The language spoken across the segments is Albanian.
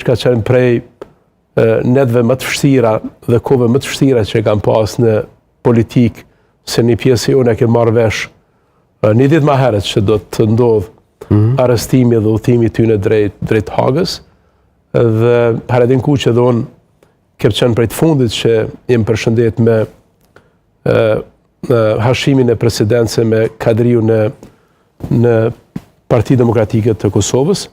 që ka qenë prej netëve më të vështira dhe kohëve më të vështira që kam pas në politikë, se një pjesë e unë e ke marrë vesh një ditë më herët që do të ndodhë arrestimi dhe udhëtimi tyne drejt Hagës, dhe Haredin Kuqe dhe unë kem qenë prej të fundit që jem përshëndet me hashimin e presidencë me kadriu në Partinë Demokratike të Kosovës,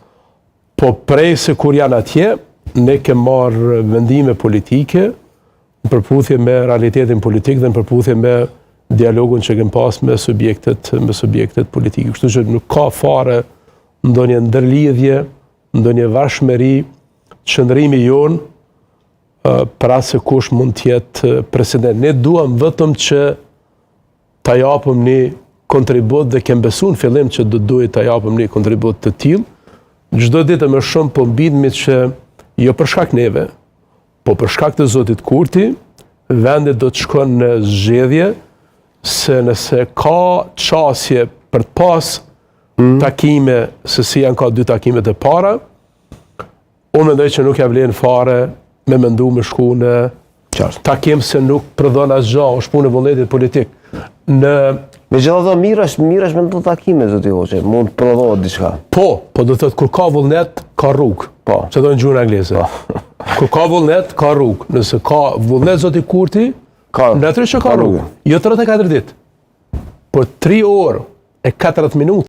po prej se kur janë atje, ne kem marrë vendime politike në përputhje me realitetin politik dhe në përputhje me dialogun që kem pas me subjektet politike. Kështu që nuk ka fare ndonjë ndërlidhje, ndonjë varshmëri, qëndrimi jonë për asë kush mund tjetë president. Ne duam vetëm që ta japëm një kontribut dhe kem besu në fillim që do duhet ta japëm një kontribut të tillë. Çdo ditë më shumë po mbidhemi që jo për shkak neve, po për shkak të Zotit Kurti, vendi do të shkon në zgjedhje, se nëse ka çasje për të pas takime, se si janë ka 2 takime të para, unë mendoj që nuk ja vlen fare me mendu me shku në takim se nuk prodhon asgjë, është punë e vullnetit politik. Megjithatë mirësh me të takime, zoti Hoxha, mund të prodhohet diçka. Po do të thotë kur ka vullnet, ka rrugë. Po. Që do në gjuhën angleze. Kur ka vullnet, ka rrugë. Nëse ka vullnet Zoti Kurti, natyrë që ka rrugë. Jo 34 ditë, por 3 orë e 40 minutë.